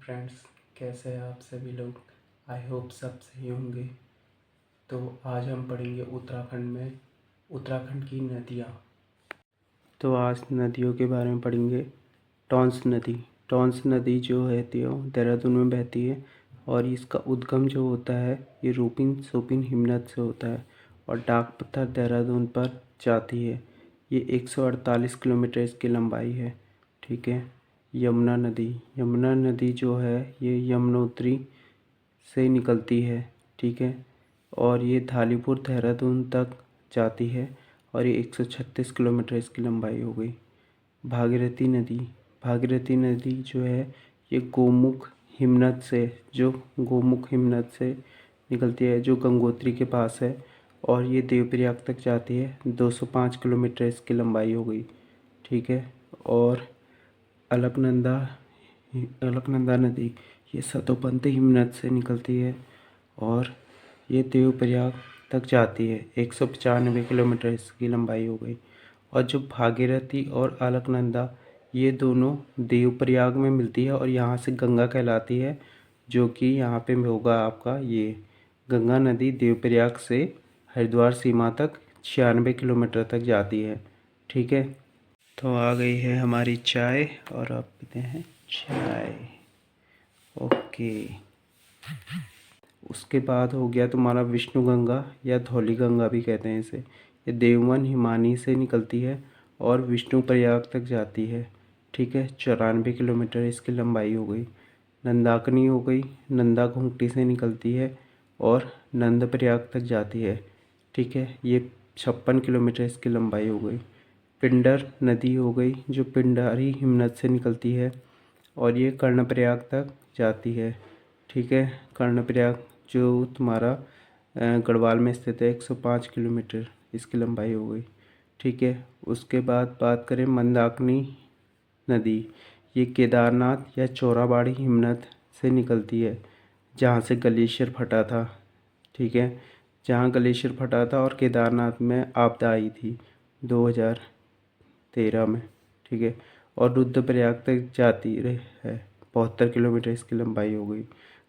Friends, कैसे हैं आप सभी लोग। आई होप सब सही होंगे। तो आज हम पढ़ेंगे उत्तराखंड की नदियाँ। तो आज नदियों के बारे में पढ़ेंगे। टॉन्स नदी जो है देहरादून में बहती है और इसका उद्गम जो होता है ये रूपिन सोपिन हिमनद से होता है और डाक पत्थर देहरादून पर जाती है। ये 148 किलोमीटर इसकी लंबाई है। ठीक है। यमुना नदी जो है ये यमुनोत्री से निकलती है। ठीक है। और ये धालीपुर देहरादून तक जाती है और ये 136 किलोमीटर इसकी लंबाई हो गई। भागीरथी नदी जो है ये गोमुख हिमनद से निकलती है जो गंगोत्री के पास है और ये देवप्रयाग तक जाती है। 205 किलोमीटर इसकी लंबाई हो गई। ठीक है। और अलकनंदा अलकनंदा नदी ये सतोपंथ हिमनद से निकलती है और ये देवप्रयाग तक जाती है। 195 किलोमीटर इसकी लंबाई हो गई। और जो भागीरथी और अलकनंदा ये दोनों देवप्रयाग में मिलती है और यहाँ से गंगा कहलाती है, जो कि यहाँ पे होगा आपका ये गंगा नदी देवप्रयाग से हरिद्वार सीमा तक 96 किलोमीटर तक जाती है। ठीक है। तो आ गई है हमारी चाय और आप पीते हैं चाय। ओके। उसके बाद हो गया तुम्हारा विष्णु गंगा या धौली गंगा भी कहते हैं इसे। ये देववन हिमानी से निकलती है और विष्णु प्रयाग तक जाती है। ठीक है। 94 किलोमीटर इसकी लंबाई हो गई। नंदाकनी हो गई, नंदा घुंगटी से निकलती है और नंद प्रयाग तक जाती है। ठीक है। ये 56 किलोमीटर इसकी लंबाई हो गई। पिंडर नदी हो गई जो पिंडारी हिमनद से निकलती है और ये कर्णप्रयाग तक जाती है। ठीक है। कर्णप्रयाग जो तुम्हारा गढ़वाल में स्थित है, 105 किलोमीटर इसकी लंबाई हो गई। ठीक है। उसके बाद बात करें मंदाकिनी नदी, ये केदारनाथ या चौराबाड़ी हिमनद से निकलती है जहाँ से ग्लेशियर फटा था। ठीक है। जहाँ ग्लेशियर फटा था और केदारनाथ में आपदा आई थी 2013 में। ठीक है। और रुद्रप्रयाग तक जाती रहे है। 72 किलोमीटर इसकी लंबाई हो गई।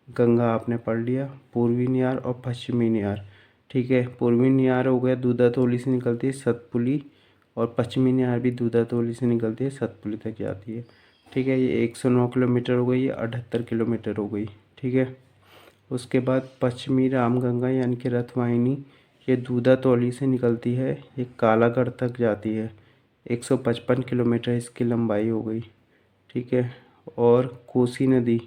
गंगा आपने पढ़ लिया, पूर्वी नियार और पश्चिमी नियार। ठीक है। पूर्वी नियार हो गया दूधातोली से निकलती है सतपुली और पश्चिमी नियार भी दूधातोली से निकलती है सतपुली तक जाती है। ठीक है। ये 109 किलोमीटर हो गई, ये 78 किलोमीटर हो गई। ठीक है। उसके बाद पश्चिमी रामगंगा यानी कि रथवाहिनी, ये दूधातोली से निकलती है, ये कालागढ़ तक जाती है। 155 किलोमीटर इसकी लंबाई हो गई। ठीक है। और कोसी नदी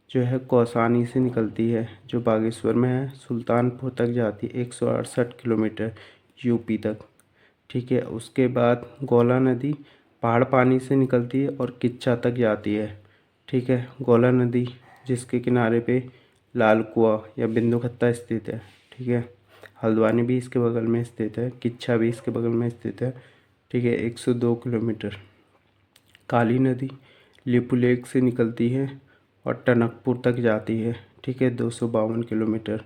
जो है कौसानी से निकलती है जो बागेश्वर में है, सुल्तानपुर तक जाती है 168 किलोमीटर यूपी तक। ठीक है। उसके बाद गौला नदी पहाड़ पानी से निकलती है और किच्चा तक जाती है। ठीक है। गौला नदी जिसके किनारे पे लाल कुआं या बिंदुखत्ता स्थित है। ठीक है। हल्द्वानी भी इसके बगल में स्थित है, किच्चा भी इसके बगल में स्थित है। ठीक है। 102 किलोमीटर। काली नदी लिपुलेख से निकलती है और टनकपुर तक जाती है। ठीक है। 252 किलोमीटर।